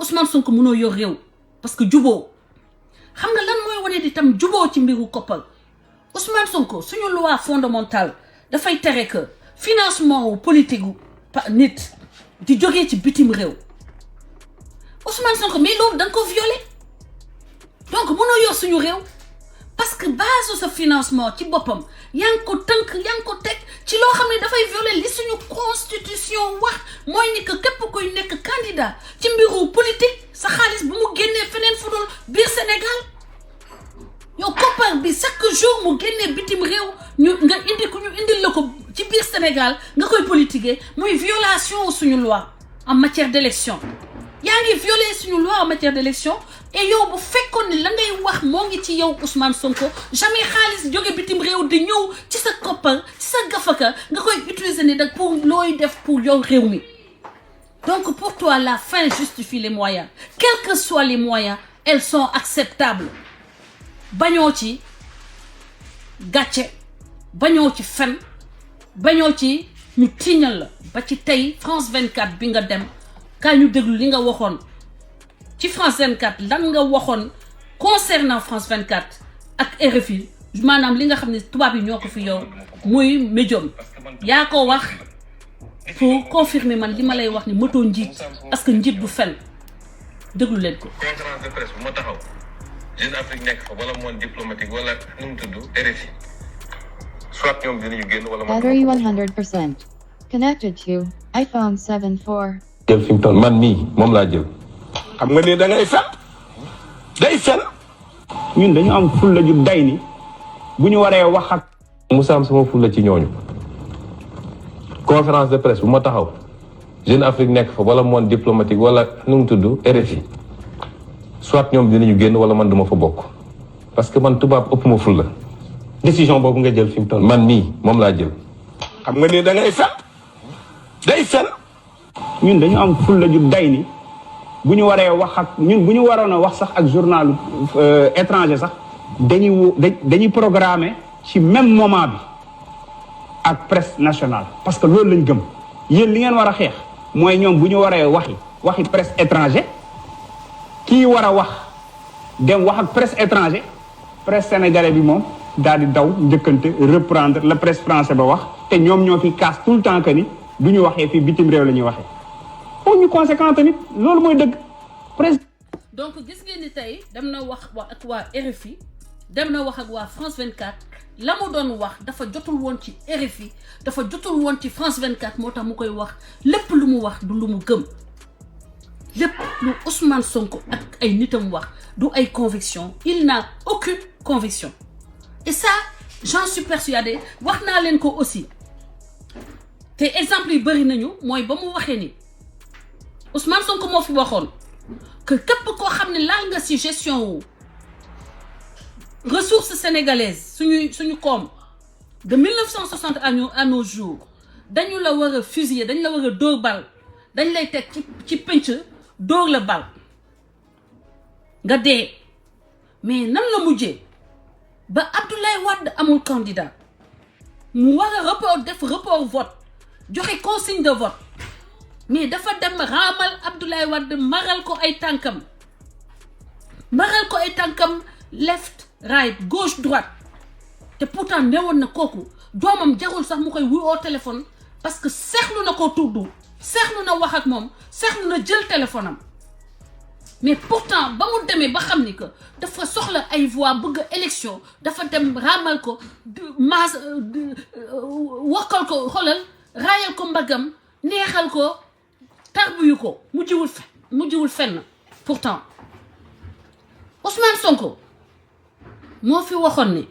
Ousmane Sonko mënoo yor réew parce que juboo xam nga lan mooy wane di tam juboo ci mbiru koppal Ousmane Sonko suñu loi fondamentale dafay tere que financement politique nit di jógee ci bitim réew Ousmane Sonko mais loolu da nga ko violé donc mënoo yor suñu réew parce que base sa financement ci boppam yaa ngi ko tënk yaa ngi ko teg ci loo xam ne dafay violer li suñu constitution wax mooy ni que képp kuy nekk candidat ci mbiru politique sa xaalis bu mu génnee feneen fu dul biir Sénégal yow koppar bi chaque jour mu génnee bitim réew nga indil la ko ci biir Sénégal nga koy politiquer muy violation suñu loi en matière d'élection yaa ngi violer suñu loi en matière d'élection et yow bu fekkoon ni la ngay wax moo ngi ci yow Ousmane Sonko jamais xaalis jóge bitim réew di ñëw ci sa koppar ci sa gafaka nga koy utiliser ni dag pour looy def pour yow réew mi donc pour toi la fin justifie les moyens quels que soient les moyens elles sont acceptables bañoo ci gàcce bañoo ci fen bañoo ci ñu tiiñal la ba ci tey France 24 bi nga dem kaa ñu déglu li nga waxoon ci France 24 lan nga waxoon concernant France 24 ak RFI maanaam li nga xam ne tubaab yi ñoo ko fi yow muy médium yaa ko wax pour confirmer man li ma lay wax ni moto njiit parce que njiit du fen déglu leen ko. conférence de presse bu ma taxaw Jeune Afrique nekk fa wala monde diplomatique wala nu mu tudd RFI soit ñoom dinañu génn wala. Battery 100%. Connected to iPhone 7 4. jël fi mu toll man nii moom laa jël. xam nga ne da ngay fen day fen ñun dañu am fulla ju day ni bu ñu waree wax ak Moussa am sama fulla ci ñooñu conférence de presse bu ma taxaw Jeune Afrique nekk fa wala monde diplomatique wala nu mu tudd RFI soit ñoom dinañu génn wala man duma fa bokk parce que man tubaab ëpp ma fulla décision boobu nga jël fi mu toll man nii moom laa jël. xam nga ne da ngay fen day fen ñun dañu am fulla ju day ni bu ñu waree wax ak ñun bu ñu waroon a wax sax ak journal étranger sax dañuy programmer ci même moment bi ak presse nationale parce que loolu lañ gëm yéen li ngeen war a xeex mooy ñoom bu ñu waree waxi presse étranger kii war a wax dem wax ak presse étranger presse sénégalais bi moom daal di daw njëkkante reprendre la presse français ba wax te ñoom ñoo fi casse tout le temps que ni du ñu waxee fii bitim réew la ñuy waxee ñu conséquent tamit loolu mooy dëgg presse. donc gis ngeen ni tey dem na wax ak waa RFI dem na wax ak waa France 24 la mu doon wax dafa jotul woon ci RFI dafa jotul woon ci France 24 moo tax mu koy wax lépp lu mu wax du lu mu gëm lépp lu Ousmane Sonko ak ay nitam wax du ay conviction il n'a aucune conviction et ça j'en suis persuadé wax naa leen ko aussi te exemple yi bëri nañu mooy ba mu waxee ni Ousmane Sonko moo fi waxoon que képp koo xam ne laal nga ci gestion wu ressources sénégalaises suñu koom de 1960 à nos jours dañu la war a fusiller dañu la war a dóor bal dañ lay teg ci penc dóor la bal nga dee mais nan la mujjee ba Abdoulaye Wade amul candidat mu war a def report vote joxe consigne de vote mais dafa dem raamal Abdoulaye Wade maral ko ay tànkam left right gauche droite te pourtant newoon na kooku doomam jarul sax mu koy wuy au téléphone parce que seexlu na ko tuddu seexlu na wax ak moom seexlu na jël téléphone am mais pourtant ba mu demee ba xam ni que dafa soxla ay voix bëgg élection dafa dem raamal ko wakkal ko xoolal raayal ko mbagam neexal ko tarbuyu ko mujjiwul fenn pourtant Ousmane Sonko moo fi waxoon ni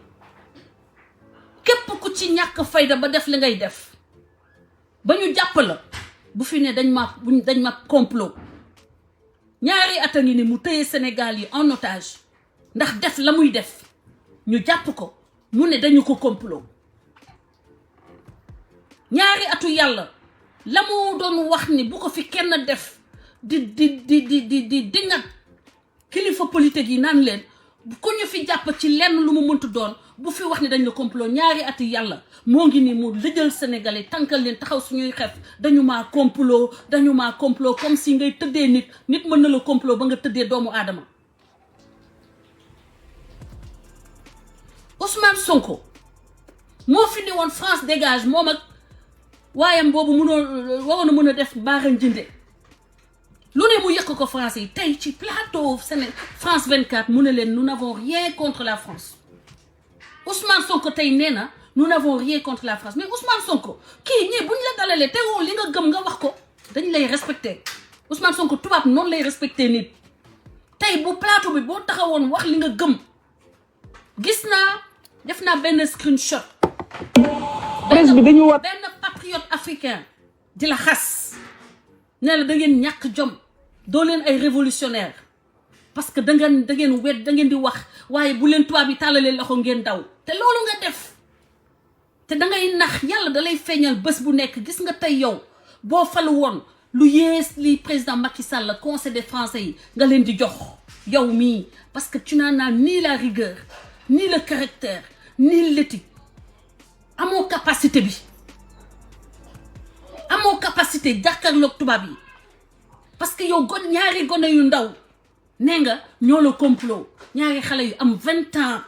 képp ku ci ñàkk fayda ba def li ngay def ba ñu jàpp la bu fi ne dañ ma complot ñaari at a ngi ni mu tëye Sénégal yi en otage ndax def la muy def ñu jàpp ko mu ne dañu ko complot ñaari atu yàlla la mu doon wax ni bu ko fi kenn def di dingat kilifa politique yi naan leen ku ñu fi jàpp ci lenn lu mu mëntu doon bu fi wax ni dañ la complot ñaari ati yàlla moo ngi nii mu lëjal Sénégalais tànkal leen taxaw suñuy xef dañu maa complot comme si ngay tëddee nit mën na la complot ba nga tëddee doomu aadama. Ousmane Sonko moo fi ne woon France dégage moom ak waayam boobu waroon a mën a def baara njënde lu ne mu yëkk ko français yi tey ci plateau France 24 mu ne leen nous n'avons rien contre la France. Ousmane Sonko tey nee na nous n'avons rien contre la France mais Ousmane Sonko kii ñii buñ la dalalee tegoo li nga gëm nga wax ko dañ lay respecté Ousmane Sonko tubaab noonu lay respecté nit tey bu plateau bi boo taxawoon wax li nga gëm def naa benn screenshot. presse bi dañu war benn patriote africain di la xas ne la da ngeen ñàkk jom doo leen ay révolutionnaire parce que da ngeen di wax waaye bu leen tubaab yi tàllalee loxo ngeen daw te loolu nga def te da ngay nax yàlla da lay feeñal bés bu nekk gis nga tey yow boo falu woon lu yées li président Macky Sall la conseil des français yi nga leen di jox yow mii parce que tu n'en as ni la rigueur ni le caractère ni l'éthique amoo capacité bi amoo capacité jàkkaarloog tubaab yi parce que yow ñaari gone yu ndaw nee nga ñoo la complot ñaari xale yu am 20 ans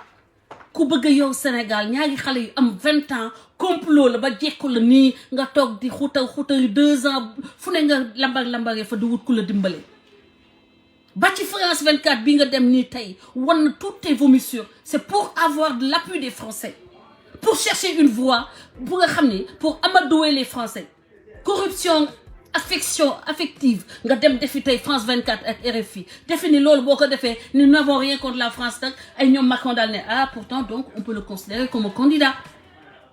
ku bëgg yow Sénégal ñaari xale yu am 20 ans complot la ba jekku la nii nga toog di xutal 2 ans fu ne nga lambaree fa di wut ku la dimbale ba ci France 24 bi nga dem nii tey wan na toutes tes vomissures c'est pour avoir de l'appui des Français pour chercher une voie bu nga xam ni pour amadouer les Français corruption affective nga dem defi tey France 24 ak RFI defi ni loolu boo ko defee nous n'avons rien contre la France nag ay ñoom Macron daal ne pourtant donc on peut le considérer comme un candidat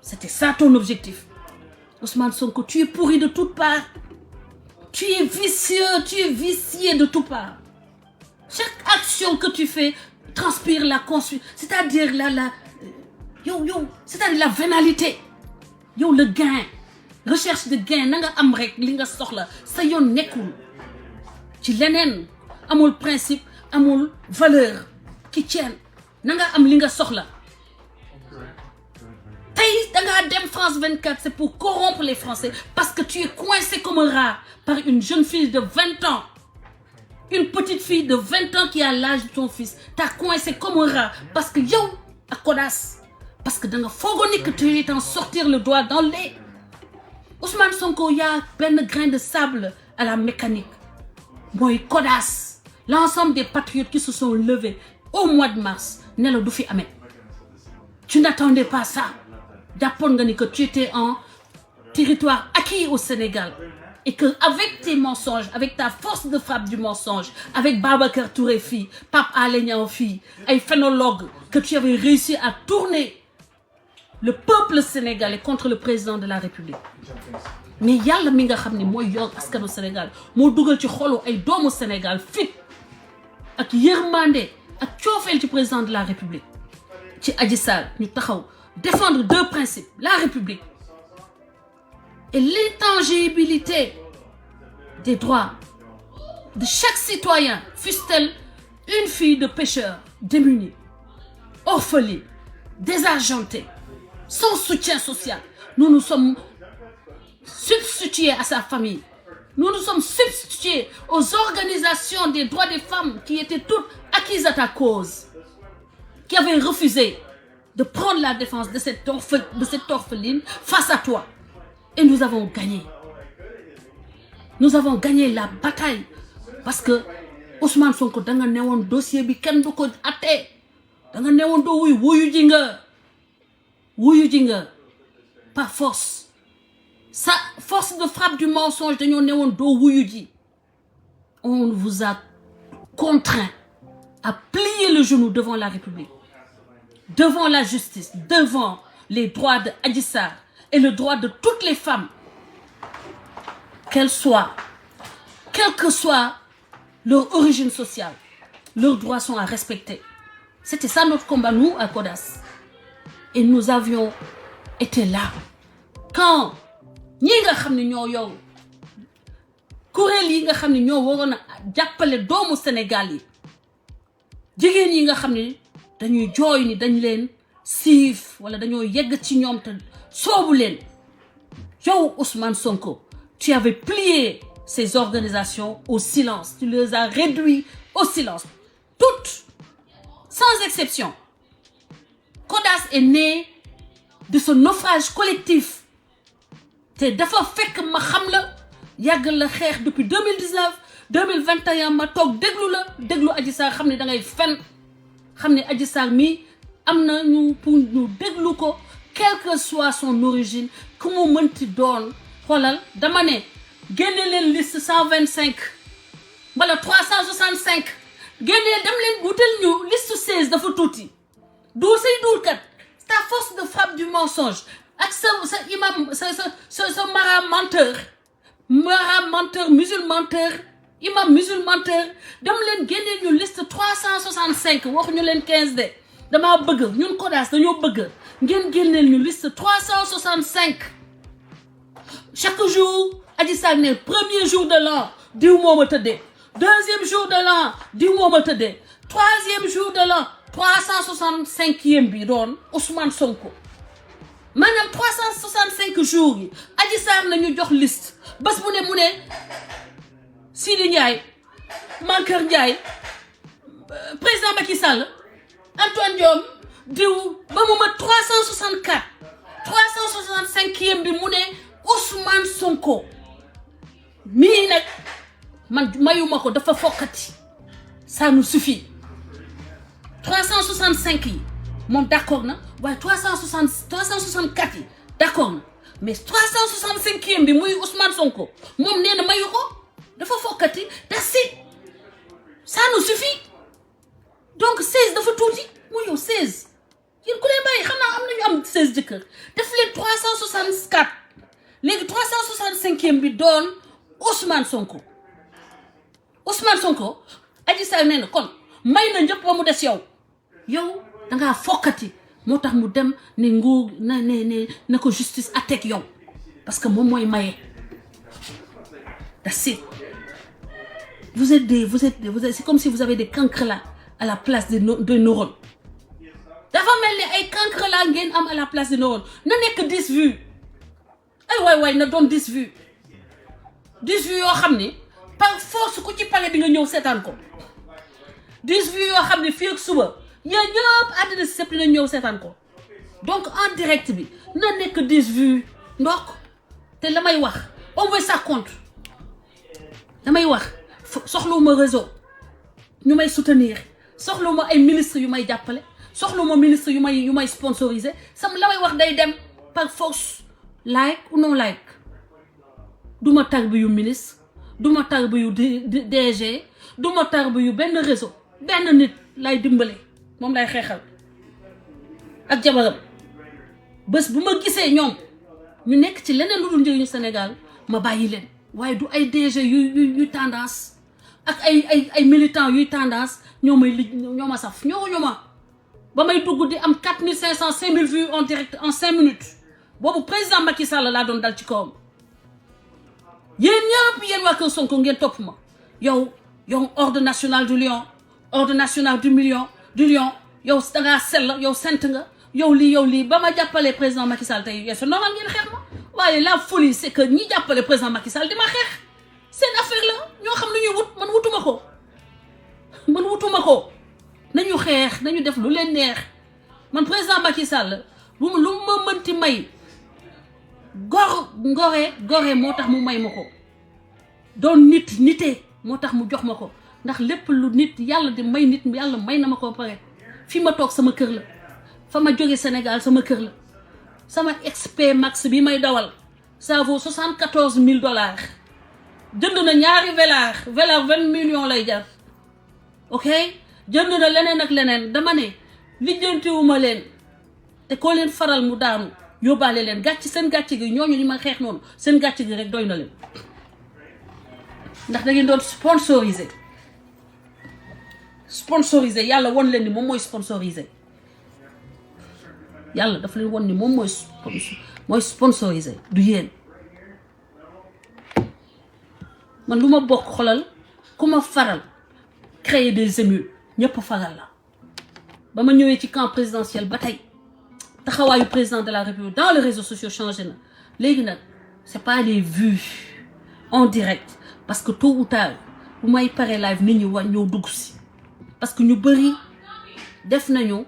c'était ça ton objectif Ousmane Sonko tu es pourri de toutes parts tu es vicié de toutes parts chaque action que tu fais transpire la conscience c'est-à-dire c'est-à-dire la vénalité yow le gain recherche de gain na nga am rek li nga soxla sa yoon nekkul ci leneen amul principe amul valeur qui tienne na nga am li nga soxla tey da ngaa dem France 24 c'est pour corrompre les Français parce que tu es coincé comme un rat par une jeune fille de 20 ans une petite fille de 20 ans qui a l'âge de ton fils t'as coincé comme un rat parce que yow ak kodaas parce que da nga foogoon ni que tu es en sortir le doigt dans le nez Ousmane Sonko y a benn grain de sable à la mécanique mooy kodaas l'ensemble des patriotes qui se sont levés au mois de mars ne la du fi amee tu n'attendais pas ça jàppoon nga ni que tu étais en territoire acquis au Sénégal et que avec tes mensonges avec ta force de frappe du mensonge avec Babacar Touré fii Pape Alé Niang fii ay phénologues que tu avais réussi à tourner le peuple sénégalais contre le président de la République mais yàlla mi nga xam ne mooy yor askanu Sénégal moo dugal ci xolu ay doomu Sénégal fit ak yërmande ak coofeel ci président de la République ci Adji Sarr ñu taxaw défendre 2 principes la République et l'intangibilité des droits de chaque citoyen fût-elle une fille de pêcheur démunie orpheline désargentée sans soutien social nous nous sommes substitués à sa famille nous nous sommes substitués aux organisations des droits des femmes qui étaient toutes acquises à ta cause qui avaient refusé de prendre la défense de cette orpheline face à toi et nous avons gagné la bataille parce que Ousmane Sonko da nga newoon dossier bi kenn du ko attee da nga newoon doo wuyu ji nga par force sa force de frappe du mensonge dañoo newoon doo wuyu ji on vous a contraint à plier le genou devant la République devant la justice devant les droits de Adji Sarr et le droit de toutes les femmes quelle que soit leur origine sociale leurs droits sont à respecter c'était ça notre combat nous à Kodas et nous avions été là quand ñi nga xam ne ñoo yow kuréel yi nga xam ne ñoo waroon a jàppale doomu Sénégal yi jigéen yi nga xam ne dañuy jooy ni dañ leen siif wala dañoo yegg ci ñoom te soobu leen yow Ousmane Sonko tu avais plié ces organisations au silence tu les as réduits au silence toutes sans exception. CODAS est né de ce naufrage collectif te dafa fekk ma xam la yàgg la xeex depuis 2019 2021 ma toog déglu Adji Sarr xam ne da ngay fen xam ne Adji Sarr mi am na ñu pour ñu déglu ko quelle que soit son origine ku mu mënti doon xoolal dama ne génne leen liste 125 wala 365 génne dem leen wutal ñu liste 16 dafa tuuti duul say duul kat c'est ta force de frappe du mensonge ak sa imam sa mara menteur musulmanteur imam musulmanteur dem leen génnee ñu liste 365 waxuñu leen 15 de damaa bëgg ñun CODAS dañoo bëgg ngeen génneel ñu liste 365 chaque jour Adji Sarr ne premier jour de l'an diw moo ma tëddee deuxième jour de l'an diw moo ma tëddee troisième jour de l'an 365e bi doon Ousmane Sonko maanaam 365 jours yi Adji Sarr nañu jox liste bés bu ne mu ne Sidi Ndiaye Mankeur Ndiaye président Macky Sall Antoine Diome diw ba mu ma 364 365e bi mu ne Ousmane Sonko mii nag man mayuma ko dafa fokkati ça nous suffit 365 yi moom d'accord na waaye 364 yi d'accord na mais 365e bi muy Ousmane Sonko moom nee na mayu ko dafa fokkati that's it ça nous suffit donc 16 dafa tuuti mu yow 16 yéen ku leen bàyyi xam naa am nañu am 16 jëkkër def leen 364 léegi 365e bi doon Ousmane Sonko Adji Sarr nee na kon may na ñëpp ba mu des yow dangaa fokkati moo tax mu dem ne nguur na ko justice attaque yow parce que moom mooy maye that's it vous êtes c'est comme si vous avez des cancres là à la place des neurones dafa mel ni ay cancres là ngeen am à la place des neurones na nekk 10 vues ay waay na doon 10 vues yoo xam ne par force ku ci pare di nga ñëw seetaan ko 10 vues yoo xam ne fii ak suba yéen ñëpp àddina si sëpp dina ñëw seetaan ko donc en direct bi na nekk 10 vues ndok te la may wax on veut ça compte damay wax soxlawuma réseau ñu may soutenir soxlawuma ay ministres yu may jàppale soxlawuma ministres yu may sponsoriser la may wax day dem par force like ou non like duma tarbi yu ministre duma tarbi yu DG duma tarbi yu benn réseau benn nit lay dimbale moom lay xeexal ak jabaram bés bu ma gisee ñoom ñu nekk ci leneen lu dul njëriñu Sénégal ma bàyyi leen waaye du ay DG yuy tendance ak ay militants yuy tendance ñoo ma saf ñoo ma ba may dugg di am 4500 5000 vues en direct en 5 minutes boobu président Macky Sall laa doon dal ci kawam yéen ñëpp yéen waa Kër Sonko ngeen topp ma yow ordre national du lion ordre national du lion yow dangaa sell yow sent nga yow lii ba ma jàppale président Macky Sall tey c'est normal ngeen xeex ma waaye la folie c'est que ñi jàppale président Macky Sall di ma xeex seen affaire la ñoo xam lu ñuy wut man wutuma ko nañu xeex nañu def lu leen neex man président Macky Sall lu ma mënti may gore moo tax mu may ma ko doon nite moo tax mu jox ma ko ndax lépp lu nit yàlla di may nit yàlla may na ma ko pare fi ma toog sama kër la fa ma jóge Sénégal sama kër la sama XP Max bi may dawal ça vaut $74,000 jënd na ñaari velard 20 millions lay jar ok jënd na leneen ak leneen dama ne lijjantiwuma leen te koo leen faral mu daanu yóbbaale leen seen gàcce gi ñooñu li ma xeex noonu seen gàcce gi rek doy na leen ndax da ngeen doon sponsorisé yàlla won leen ni moom mooy sponsorisé yàlla dafa leen won ni moom mooy sponsorisé du yéen man lu ma bokk xolal ku ma faral créer des émules ñëpp faral la ba ma ñëwee ci camp présidentiel ba tey taxawaayu président de la République dans les réseaux sociaux changé na léegi nag c'est pas les vues en direct parce que tôt ou tard bu may pare live nit ñi war ñëw dugg si parce que ñu bëri def nañu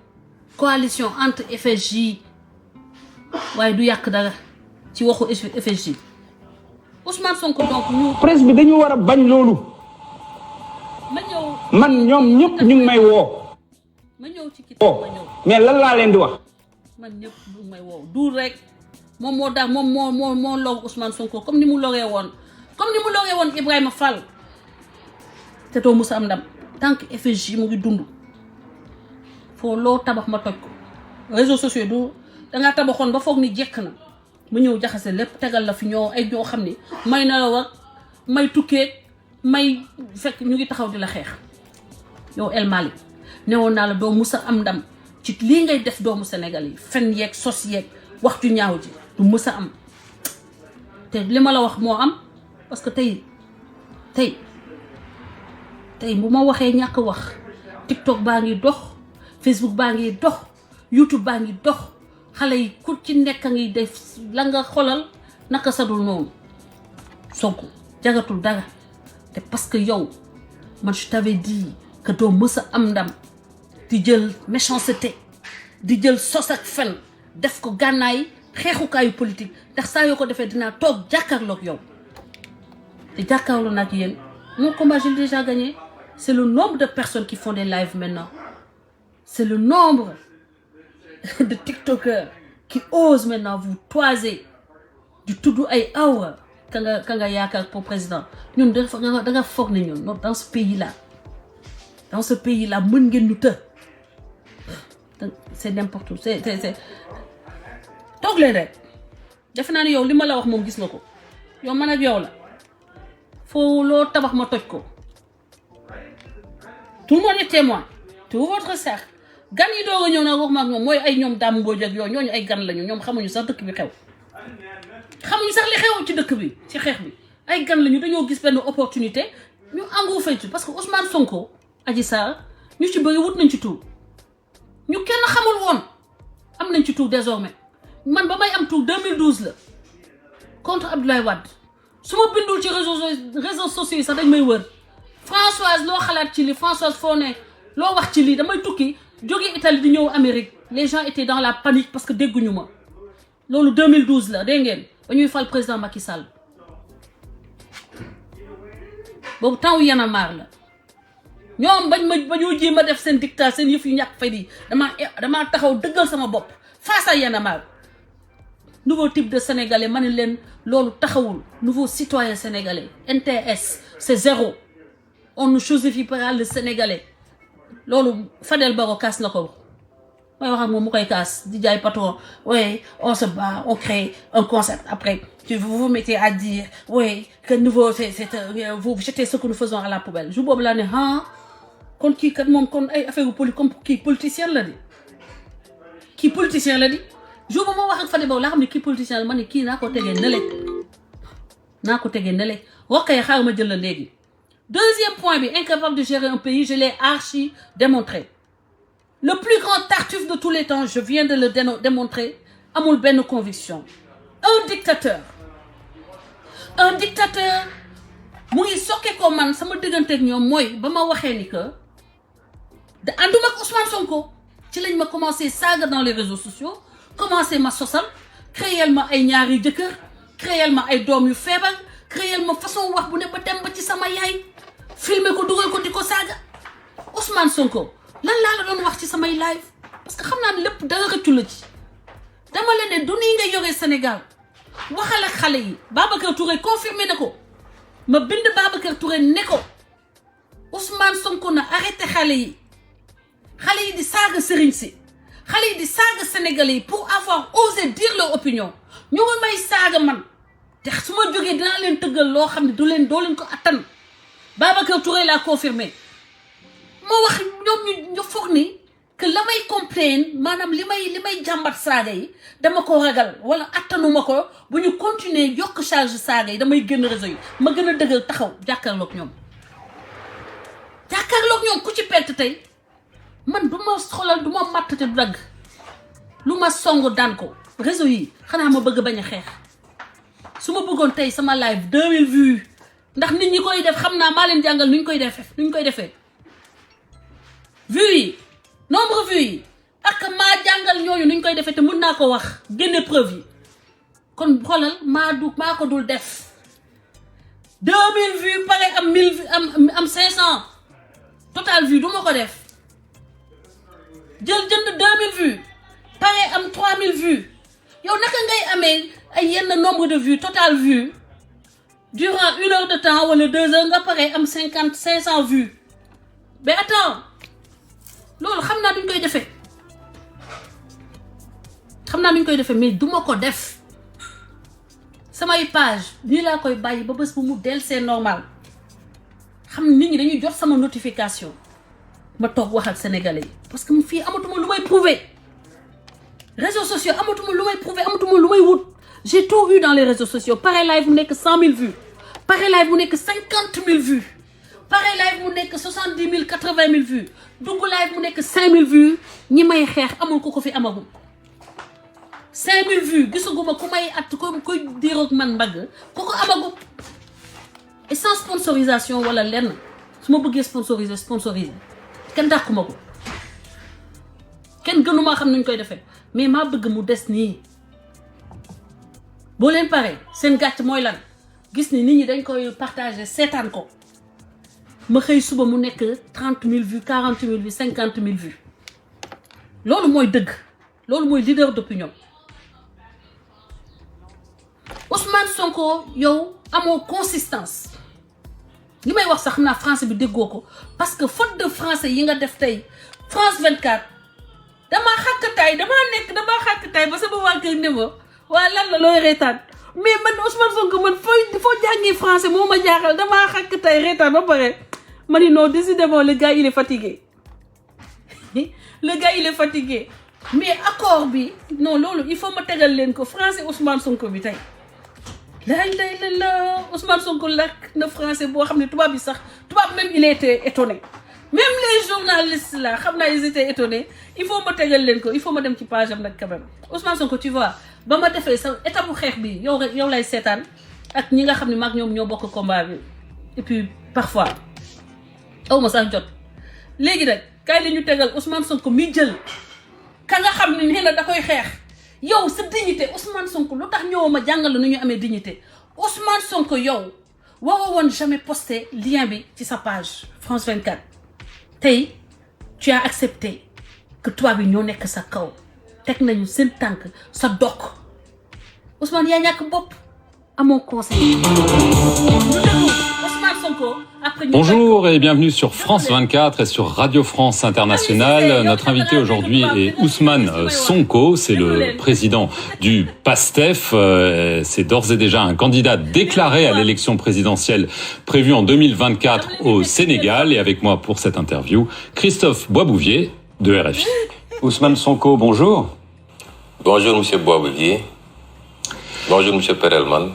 coalition entre FSJ waaye du yàq dara ci waxu FSJ Ousmane Sonko donc ñu presse bi dañu war a bañ loolu ma ñëw man ñoom ñëpp ñu ngi may woo ma ñëw ci kitaab ma ñëw mais lan laa leen di wax man ñëpp du may woow duul rek moom moo daal moom moo log Ousmane Sonko comme ni mu logee woon Ibrahima Fall te doo musa am ndam tant que FSJ mu ngi dund foo loo tabax ma toj ko réseaux sociaux du dangaa tabaxoon ba foog ni jekk na mu ñëw jaxase lépp tegal la fi ñoo xam ni may na la war may tukkee may fekk ñu ngi taxaw di la xeex yow El Malick newoon naa la doo musa am ndam ci lii ngay def doomu Sénégal yi fen yeeg sos yeeg wax ju ñaaw ji du musa am te li ma la wax moo am parce que tey bu ma waxee ñàkk wax TikTok baa ngi dox Facebook baa ngi dox YouTube baa ngi dox xale yi ku ci nekk a ngi def la nga xolal naka sadul noonu Sonko jagatul dara te parce que yow man je t'avais dit que doo mës a am ndam di jël méchanceté di jël sos ak fen def ko gànnaay xeexukaayu politique ndax saa yoo ko defee dinaa toog jàkkaarloog yow te jàkkaarloo nag yéen mon combat j'ai déjà gagné. C'est le nombre de personnes qui font des lives maintenant. C'est le nombre de TikTokers qui osent maintenant vous toiser du tudd ay awra ka nga yaakaar pour président. Ñun da nga foog ne ñun dans ce pays là mën ngeen ñu të. C'est n'importe où c'est toog leen rek defe naa ne yow li ma la wax moom gis nga ko yow man ak yow la foo loo tabax ma toj ko. Tout le monde est témoin tout votre cercle gan yi doog a ñëw nag wax ma ak ñoom mooy ay ñoom Dame Mbodj ak yooyu ñooñu ay gan lañu ñoom xamuñu sax dëkk bi xamuñu sax li xew ci dëkk bi ci xeex bi ay gan lañu dañoo gis benn opportunité ñu engouffré ci parce que Ousmane Sonko Adji Sarr ñu ci bëri wut nañ ci tur ñu kenn xamul woon am nañ ci tur désormais man ba may am tur 2012 la contre Abdoulaye Wade su ma bindul ci réseaux sociaux yi sax dañ may wër Françoise loo xalaat ci lii Françoise foo ne loo wax ci lii damay tukki jóge Italie di ñëw Amérique les gens étaient dans la panique parce que dégguñu ma loolu 2012 la dégg ngeen ba ñuy fal président Macky Sall boobu temps wu Y'en a marre la ñoom ba ñu jéem a def seen dictat seen yëf yu ñàkk fay di damaa taxaw dëggal sama bopp face à Y'en a marre nouveau type de sénégalais ma ne leen loolu taxawul nouveau citoyen sénégalais NTS c'est zéro. On ne chosifie pas le Sénégalais loolu Fadel Barro kaas na ko mooy wax ak moom mu koy kaas di jaay patron oui on se bat on crée un concept après vous vous mettez à dire oui que nouveau c'est vous jetez ce que nous faisons à la poubelle jour boobu laa ne kon kii kat moom kon ay affaire comme kii politicien la di jour ba ma wax ak Fadel Barro laa xam ne kii politicien la ma ne kii naa ko tegee nele rokkee xaar ma jël la léegi. Deuxième point, incapable de gérer un pays, je l'ai archi démontré. Le plus grand tartuffe de tous les temps, je viens de le démontrer, amul benn conviction. Un dictateur, mu ngi sokke ko man sama diggante ak ñoom mooy ba ma waxee ni que da ànduma ak Ousmane Sonko ci lañ ma commencé saaga dans les réseaux sociaux, commencé ma sosal, créel ma ay ñaari jëkkër, créel ma ay doom yu feebar, créel ma façon wax bu ne ba dem ba ci sama yaay. filmer ko dugal ko di ko saaga Ousmane Sonko lan laa la doon wax ci samay live parce que xam naa ne lépp dara rëccu la ci dama leen ne du nii nga yoree Sénégal waxal ak xale yi Babacar Touré confirmé na ko ma bind Babacar Touré ne ko Ousmane Sonko na arrêté xale yi di saaga sëriñ si xale yi di saaga sénégalais yi pour avoir osé dire leur opinion ñu ngi may saaga man te su ma jógee dinaa leen tëggal loo xam ne doo leen ko attan Babacar Touré l'a confirmé moo wax ñoom ñu foog ni que la may complain maanaam li may jàmbat saaga yi dama ko ragal wala attanuma ko bu ñu continuer yokk charge saaga yi damay génn réseau yi ma gën a dëggal taxaw jàkkaarloog ñoom ku ci perte tey man du ma xolal du ma matt te du dagg lu ma song daan ko réseau yi xanaa ma bëgg bañ a xeex su ma bëggoon tey sama live 2000 vues ndax nit ñi koy def xam naa maa leen jàngal nuñ koy defee vues yi nombre vues yi ak maa jàngal ñooñu nuñ koy defee te mën naa ko wax génne preuve yi kon xoolal maa ko dul def 2000 vues pare am 1000 am 500 total vues du ma ko def jënd 2000 vues pare am 3000 vues yow naka ngay amee ay yenn nombre de vues total vues durant 1 heure de temps wala 2 heures nga pare am 500 vues mais attends loolu xam naa duñ koy defee mais duma ko def samay page nii laa koy bàyyi ba bés bu mu del c'est normal xam nit ñi dañuy jot sama notification ma toog wax ak sénégalais yi parce que fii amatuma lu may prouver réseaux sociaux amatuma lu may prouver amatuma lu may wut j'ai tout eu dans les réseaux sociaux pare live mu nekk 100 000 vues pare live mu nekk 50 000 vues pare live mu nekk 70 000 80 000 vues dugg live mu nekk 5 000 vues ñi may xeex amul ko fi amagum 5 000 vues gisaguma ku may koy diiroog man mbagg ku ko amagum et sans sponsorisation wala lenn su ma bëggee sponsoriser kenn dàquma ko kenn gënumaa xam nuñ koy defee mais maa bëgg mu des nii boo leen pare seen gàcc mooy lan gis ni nit ñi dañ koy partager seetaan ko ma xëy suba mu nekk 30 000 vues 40 000 vues 50 000 vues loolu mooy dëgg loolu mooy leader d'opinion Ousmane Sonko yow amoo consistance li may wax sax xam naa français bi déggoo ko parce que faute de français yi nga def tey France 24 damaa xàkkataay ba sama waa kër ne ma waa lan la looy reetaan mais man Ousmane Sonko man foo jàngee français moo ma jaaxal damaa xàkkataay reetaan ba pare ma ni non décidément le gars il est fatigué mais accord bi non loolu il faut ma tegal leen ko français Ousmane Sonko bi tey la Ousmane Sonko làkk na français boo xam ne tubaab même il était étonné même les journalistes là xam naa ils étaient étonnés il faut ma tegal leen ko il faut ma dem ci page am nag quand même Ousmane Sonko tu vois ba ma defee sa étape bu xeex bi yow lay seetaan ak ñi nga xam ne maag ñoom ñoo bokk combat bi et puis parfois aw ma sax jot léegi nag kaay la ñu tegal Ousmane Sonko mi jël ka nga xam ne nee na da koy xeex yow sa dignité Ousmane Sonko lu tax ñëwoo ma jàngal la nu ñu amee dignité Ousmane Sonko yow waroo woon jamais poster lien bi ci sa page France 24 tey tu as accepté que tubaab bi ñoo nekk sa kaw teg nañu seen tànk sa dokk Ousmane yaa ñàkk bopp amoo conseil. Bonjour et bienvenue sur France 24 et sur Radio France Internationale. Notre invité aujourd'hui est Ousmane Sonko, c'est le président du PASTEF. C'est d'ores et déjà un candidat déclaré à l'élection présidentielle prévue en 2024 au Sénégal. Et avec moi pour cette interview, Christophe Boisbouvier de RFI. Ousmane Sonko, bonjour. Bonjour Monsieur Boisbouvier. Bonjour Monsieur Perelman.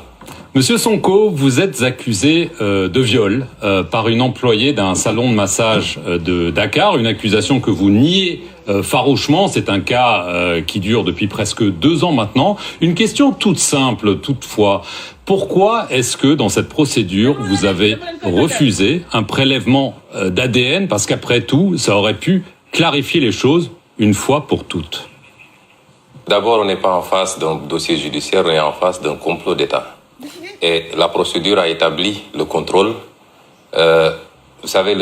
Monsieur Sonko, vous êtes accusé de viol par une employée d'un salon de massage de Dakar, une accusation que vous niez farouchement. C'est un cas qui dure depuis presque 2 ans maintenant. Une question toute simple, toutefois. Pourquoi est-ce que dans cette procédure, vous avez refusé un prélèvement d'ADN? Parce qu'après tout, ça aurait pu clarifier les choses une fois pour toutes. D'abord, on n'est pas en face d'un dossier judiciaire, on est en face d'un complot d'État. Et la procédure a établi le contrôle. Vous savez,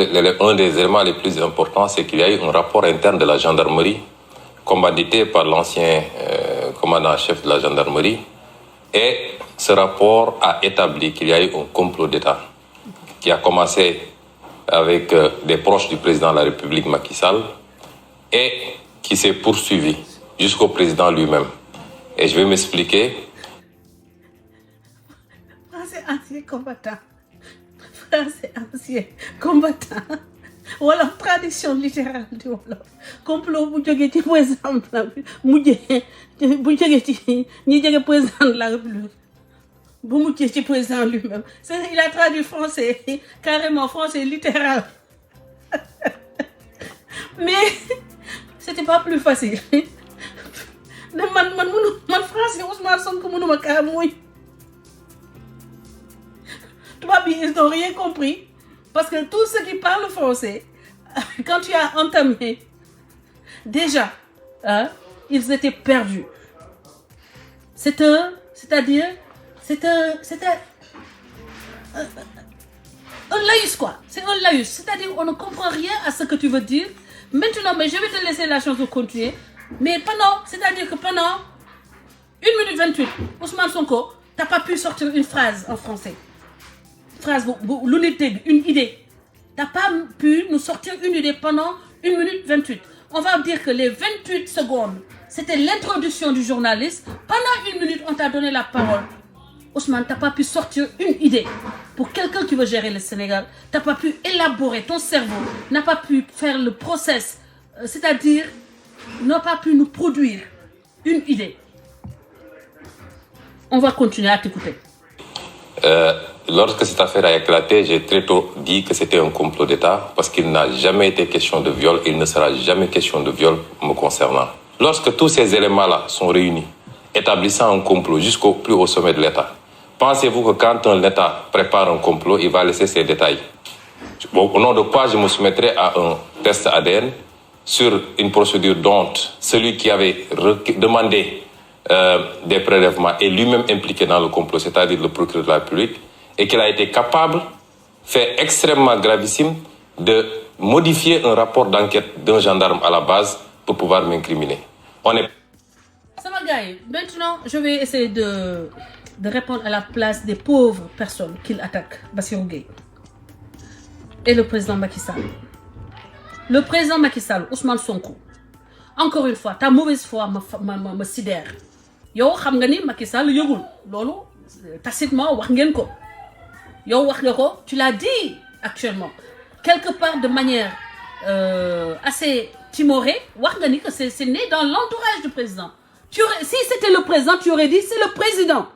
un des éléments les plus importants, c'est qu'il y a eu un rapport interne de la gendarmerie, commandité par l'ancien commandant-chef de la gendarmerie. Et ce rapport a établi qu'il y a eu un complot d'État qui a commencé avec des proches du président de la République, Macky Sall, et qui s'est poursuivi jusqu'au président lui-même. Et je vais m'expliquer. Ancien combattant. Français ancien combattant. Wala tradition littérale du wala complot bu jógee ci président bu jógee ci ñi jógee président de la République bu mujjee ci président lui-même. Il a traduit français carrément français littéral. Mais c'était pas plus facile ne man français Ousmane Sonko mënuma kaa mooy tubaab bi ils n'ont rien compris parce que tous ceux qui parlent français quand tu as entamé déjà ils étaient perdus c'est un laïus quoi, c'est un laïus, c'est-à-dire on ne comprend rien à ce que tu veux dire. Maintenant, mais je vais te laisser la chance de continuer. Mais c'est-à-dire que pendant 1 minute 28, Ousmane Sonko, t'as pas pu sortir une phrase en français. Phrase, l'unité, une idée. T'as pas pu nous sortir une idée pendant 1 minute 28. On va dire que les 28 secondes, c'était l'introduction du journaliste. Pendant 1 minute, on t'a donné la parole. Ousmane, t'as pas pu sortir une idée. Pour quelqu'un qui veut gérer le Sénégal, t'as pas pu élaborer, ton cerveau n'a pas pu faire le process, c'est-à-dire n'a pas pu nous produire une idée. On va continuer à t'écouter. Lorsque cette affaire a éclaté, j'ai très tôt dit que c'était un complot d'État parce qu'il n'a jamais été question de viol et il ne sera jamais question de viol me concernant. Lorsque tous ces éléments-là sont réunis, établissant un complot jusqu'au plus haut sommet de l'État, pensez-vous que quand un État prépare un complot, il va laisser ses détails? Au nom de quoi je me soumettrai à un test ADN sur une procédure dont celui qui avait demandé des prélèvements est lui-même impliqué dans le complot, c'est-à-dire le procureur de la République, et qu'il a été capable, fait extrêmement gravissime, de modifier un rapport d'enquête d'un gendarme à la base pour pouvoir m'incriminer. On est... Ça va, gars. Maintenant, je vais essayer de répondre à la place des pauvres personnes qu'il attaque, Bassirou Gueye et le président Macky Sall. Le président Macky Sall, Ousmane Sonko, encore une fois, ta mauvaise foi me sidère. Yo, xam nga ni Macky Sall yëgul loolu tacitement wax ngeen ko. Yow wax nga ko, tu l'as dit actuellement. Quelque part de manière assez timorée, wax nga ni que c'est né dans l'entourage du président. Si c'était le président, tu aurais dit c'est le président.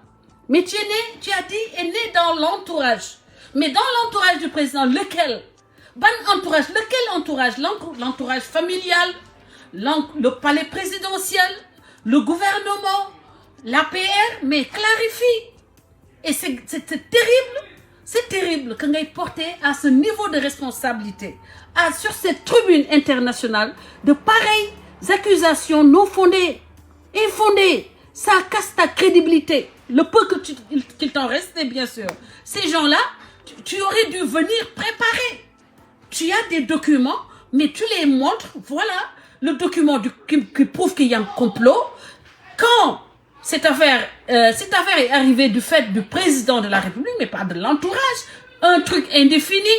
Mais tu as dit est né dans l'entourage. Mais dans l'entourage du président, lequel? Ban entourage? Lequel entourage? L'entourage familial, le palais présidentiel, le gouvernement, l'APR, mais clarifie. Et c'est terrible. C'est terrible que ngay porter à ce niveau de responsabilité, sur cette tribune internationale, de pareilles accusations non fondées, infondées. Ça casse ta crédibilité. Le peu qu'il t'en restait, bien sûr. Ces gens-là, tu aurais dû venir préparer. Tu as des documents, mais tu les montres. Voilà le document qui prouve qu'il y a un complot. Quand cette affaire est arrivée du fait du président de la République, mais pas de l'entourage, un truc indéfini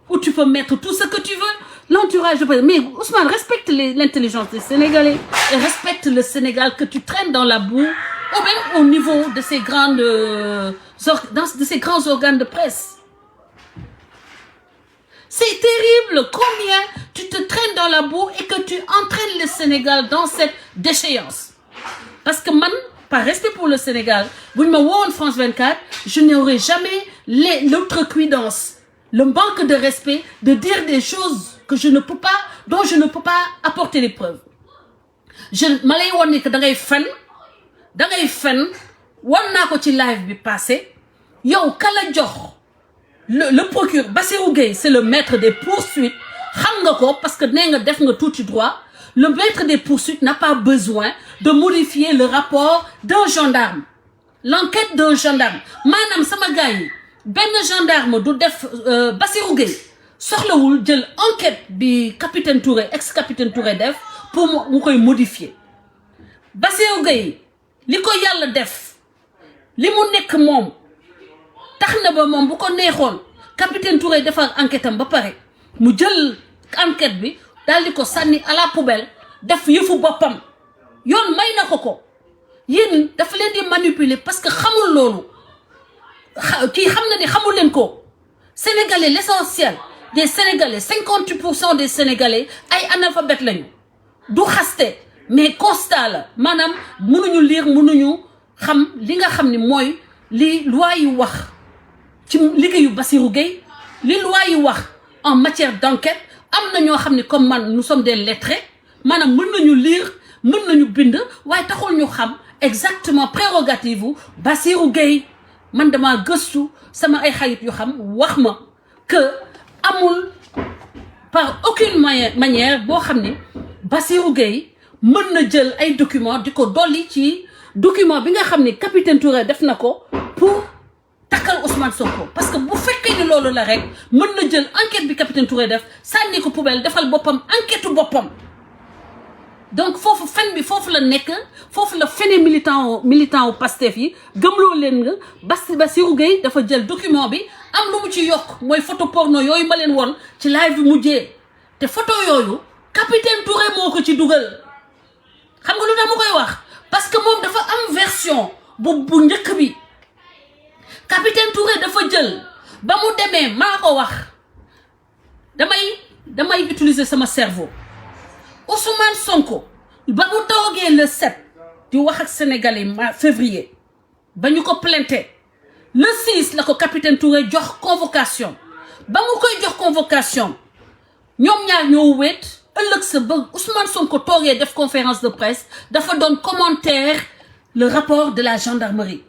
où tu peux mettre tout ce que tu veux. L'entourage du président. Mais Ousmane, respecte l'intelligence des Sénégalais et respecte le Sénégal que tu traînes dans la boue, ou même au niveau de ces grands organes de presse. C'est terrible combien tu te traînes dans la boue et que tu entraînes le Sénégal dans cette déchéance. Parce que man, par respect pour le Sénégal, vous me voyez en France 24, je n'aurai jamais l'outrecuidance, le manque de respect de dire des choses que dont je ne peux pas apporter les preuves. Je malay wonni que da ngay fen wan naa ko ci live bi passé yow kala jox le procureur Bassirou Gueye, c'est le maître des poursuites. Xam nga ko parce que nee nga def nga tout droit. Le maître des poursuites n'a pas besoin de modifier le rapport d'un gendarme. L'enquête d'un gendarme. Manam sama gaay ben gendarme du def Bassirou Gueye soxlawul jël enquête bi capitaine Touré ex-capitaine Touré def pour mu koy modifier. Bassirou Gueye li ko yàlla def li mu nekk moom tax na ba moom bu ko neexoon capitaine Touré defar enquête am ba pare mu jël enquête bi daal di ko sànni à la poubelle def yëfu boppam yoon may na ko yéen dafa leen di manipuler parce que xamul loolu kii xam na ni xamul leen ko. Sénégalais, l'essentiel des Sénégalais, 58% des Sénégalais ay analphabètes lañu du xaste mais constat la maanaam mënuñu lire mënuñu xam li nga xam ni mooy li loi yu wax ci liggéeyu Bassirou Gueye li loi yu wax en matière d'enquête. Am na ñoo xam ni comme man nous sommes des lettrés maanaam mën nañu lire mën nañu bind waaye taxul ñu xam exactement prérogative u Bassirou Gueye man dama gëstu sama ay xarit yu xam wax ma que amul par aucune manière boo xam ne Bassirou Gueye mën na jël ay documents di ko dolli ci document bi nga xam ne capitaine Touré def na ko pour takkal Ousmane Sonko parce que bu fekkee ni loolu la rek mën na jël enquête bi capitaine Touré def sànni ko poubelle defal boppam enquête boppam donc foofu fen bi foofu la nekk foofu la fene militant wu Pastef yi gëmloo leen nga Bassirou Gueye dafa jël document bi am lu mu ci yokk mooy photo porno yooyu ma leen woon ci live bi mujjee te photo yooyu capitaine Touré moo ko ci dugal xam nga lu tax mu koy wax parce que moom dafa am version bu njëkk bi capitaine Touré dafa jël ba mu demee maa ko wax damay utiliser sama cerveau Ousmane Sonko ba mu toogee le 7 di wax ak sénégalais février ba ñu ko plainté le 6 la ko capitaine Touré jox convocation ba mu koy jox convocation ñoom ñaar ñoo wéet ëllëg sa ba Ousmane Sonko toogee def conférence de presse dafa doon commentaire le rapport de la gendarmerie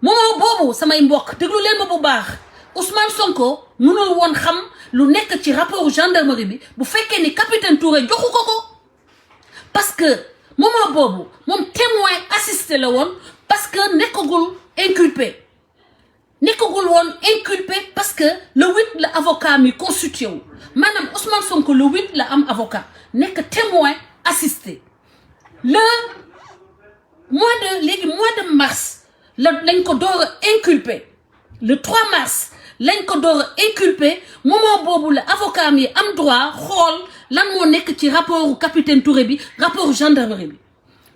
moment boobu samay mbokk déglu leen ma bu baax Ousmane Sonko mënul woon xam lu nekk ci rapport gendarmerie bi bu fekkee ni capitaine Touré joxu ko parce que moment boobu moom témoin assisté la woon parce que nekkagul inculpé parce que le 8 la avocat mi constitué wu maanaam Ousmane Sonko le 8 la am avocat nekk témoin assisté le mois de mars lañ ko door a inculpé le 3 mars lañ ko door a inculpé moment boobu la avocat mi am droit xool lan moo nekk ci rapport capitaine Touré bi rapport gendarmerie bi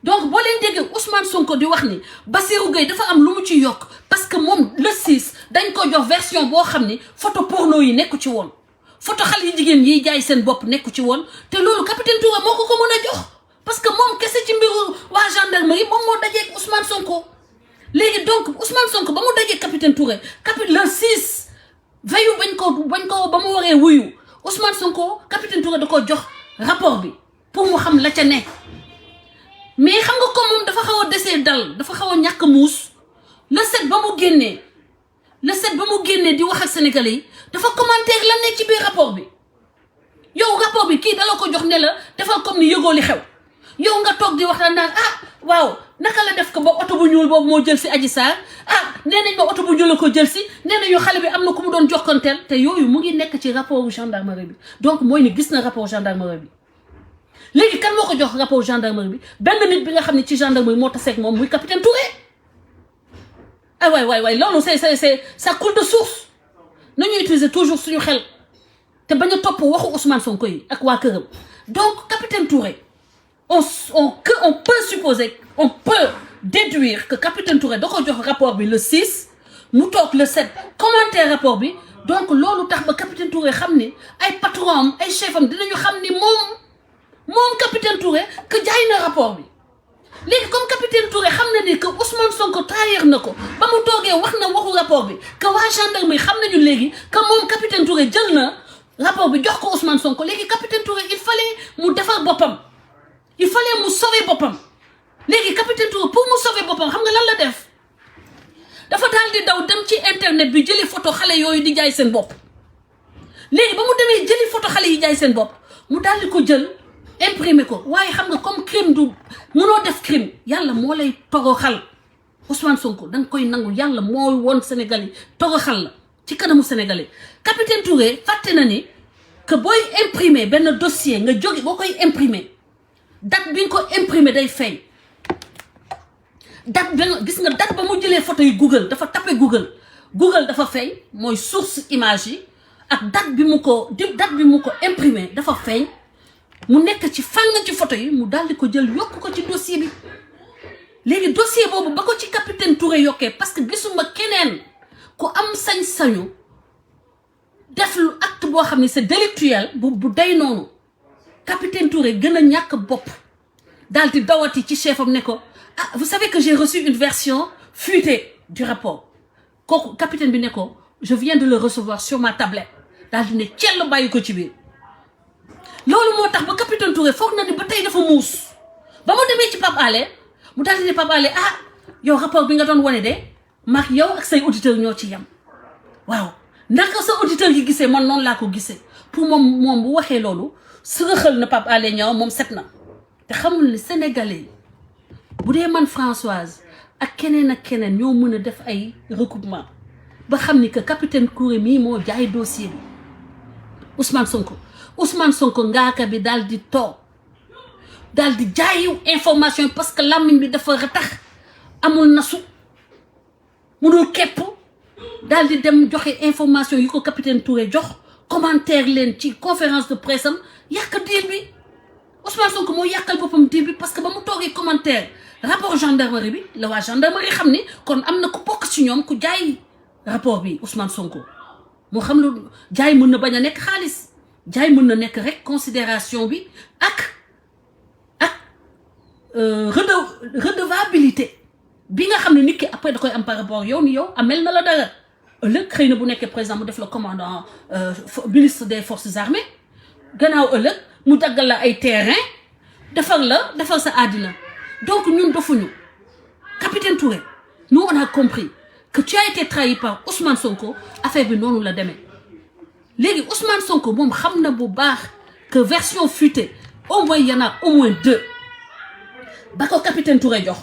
donc boo leen déggee Ousmane Sonko di wax ni Bassirou Gueye dafa am lu mu ci yokk parce que moom le 6 dañ ko jox version boo xam ni photo porno yi nekku ci woon photo xale yi jigéen yiy jaay seen bopp nekku ci woon te loolu capitaine Touré moo ko mën a jox parce que moom kese ci mbiru waa gendarmerie moom moo dajeeg Ousmane Sonko léegi donc Ousmane Sonko ba mu dajee capitaine Touré le 6 veillu bañ ko ba mu waree wuyu Ousmane Sonko capitaine Touré da ko jox rapport bi pour mu xam la ca ne mais xam nga comme moom dafa xaw a desee dal dafa xaw a ñàkk muus le 7 ba mu génnee di wax ak sénégalais yi dafa commentaire lan ne ci biir rapport bi yow rapport bi kii dala ko jox ne la defal comme ni yëgoo li xew yow nga toog di waxtaan naan waaw naka la def ko ba oto bu ñuul boobu moo jël si Adji Sarr nee nañ ba oto bu ñuul la ko jël si nee nañu xale bi am na ku mu doon jokkanteel te yooyu mu ngi nekk ci rapport gendarmerie bi donc mooy ni gis na rapport gendarmerie bi léegi kan moo ko jox rapport gendarmerie bi benn nit bi nga xam ne ci gendarmerie moo taseeg moom muy capitaine Touré waay loolu c'est ça coule de source nañu utiliser toujours suñu xel te bañ a topp waxu Ousmane Sonko yi ak waa këram donc capitaine Touré on peut déduire que capitaine Touré da ko jox rapport bi le 6 mu toog le 7 commenter rapport bi donc loolu tax ba capitaine Touré xam ni ay patron am ay chef am dinañu xam ni moom capitaine Touré que jaay na rapport bi léegi comme capitaine Touré xam na ni que Ousmane Sonko trahir na ko ba mu toogee wax na waxu rapport bi que waa gendarmerie xam nañu léegi que moom capitaine Touré jël na rapport bi jox ko Ousmane Sonko léegi capitaine Touré il fallait mu defar boppam il fallait mu sauver boppam léegi capitaine Touré pour mu sauver boppam xam nga lan la def dafa daal di daw dem ci internet bi jëli photo xale yooyu di jaay seen bopp léegi ba mu demee jëli photo xale yi jaay seen bopp mu daal di ko jël imprimer ko waaye xam nga comme crime du mënoo def crime yàlla moo lay toroxal Ousmane Sonko da nga koy nangu yàlla moo woon Sénégal yi toroxal la ci kanamu Sénégalais capitaine Touré fàtte na ni que booy imprimer benn dossier nga jóge boo koy imprimer date bi nga ko imprimer day feeñ date ba gis nga date ba mu jëlee photo yi Google dafa tapé Google dafa feeñ mooy source image yi ak date bi mu ko imprimer dafa feeñ mu nekk ci fàng ci photo yi mu daal di ko jël yokk ko ci dossier bi léegi dossier boobu ba ko ci capitaine Touré yokkee parce que gisuma keneen ku am sañ-sañu def lu acte boo xam ne c'est délictuel bu day noonu capitaine Touré gën a ñàkk bopp daal di dawati ci chef am ne ko vous savez que j'ai reçu une version fuitée du rapport kooku capitaine bi ne ko je viens de le recevoir sur ma tablette daal di ne cell bàyyi ko ci biir loolu moo tax ba capitaine capitaine Touré foog na ni ba tey dafa muus ba mu demee ci Pape Alé mu daal di ne Pape Alé ah yow rapport bi nga doon wane de maak yow ak say auditeurs ñoo ci yem waaw naka sa auditeur yi gisee man noonu laa ko gisee pour moom bu waxee loolu sërëxal na Pape Alé Niang moom set na te xamul ni sénégalais bu dee man Françoise ak keneen ñoo mën a def ay recoupement ba xam ni que capitaine Touré mii moo jaay dossier bi Ousmane Sonko ngaaka bi daal di toog daal di jaayu information parce que làmmiñ bi dafa ratax amul nasu munul képp daal di dem joxe information yi ko capitaine Touré jox commentaire leen ci conférence de presse am yàq diir bi Ousmane Sonko moo yàqal boppam diir bi parce que ba mu toogee commentaire rapport gendarmerie bi la waa gendarmerie xam ni kon am na ku bokk ci ñoom ku jaay rapport bi Ousmane Sonko moo xam lu jaay mën na bañ a nekk xaalis jaay mën na nekk rek considération bi ak redevabilité bi nga xam ne nit ki après da koy am par rapport yow ni yow amel na la dara ëllëg xëy na bu nekkee président mu def la commandant ministre des forces armées gannaaw ëllëg mu daggal la ay terrain defal sa àddina donc ñun dofuñu capitaine Touré nous on a compris que tu as été trahi par Ousmane Sonko affaire bi noonu la demee léegi Ousmane Sonko moom xam na bu baax que version fuitée au moins y en a au moins 2 ba ko capitaine Touré jox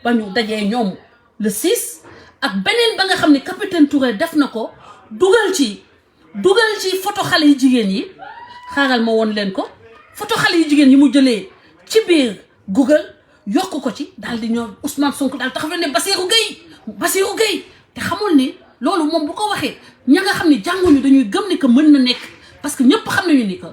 ba ñu dajee ñoom le 6 ak beneen ba nga xam ne capitaine Touré def na ko dugal ci photo xale yu jigéen yi xaaral ma woon leen ko photo xale yu jigéen yi mu jëlee ci biir Google yokk ko ci daal di ñëw Ousmane Sonko daal taxaw ne Bassirou Gueye te xamul ni loolu moom bu ko waxee ña nga xam ne jànguñu dañuy gëm ni que mën na nekk parce que ñëpp xam nañu ni que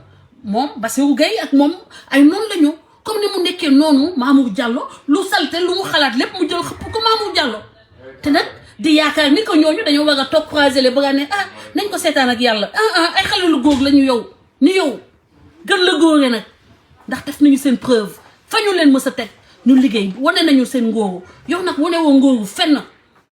moom Bassirou Gueye ak moom ay noonu la ñu comme ni mu nekkee noonu Mamour Diallo lu salte lu mu xalaat lépp mu jël xëpp ko Mamour Diallo te nag di yaakaar ni que ñooñu dañoo war a toog croiser les bras ne nañ ko seetaan ak yàlla ay xale lu góor la ñu yow gën la góore nag ndax def nañu seen preuve fa ñu leen mës a teg ñu liggéey wane nañu seen ngóoru yow nag wane woo ngóoru fenn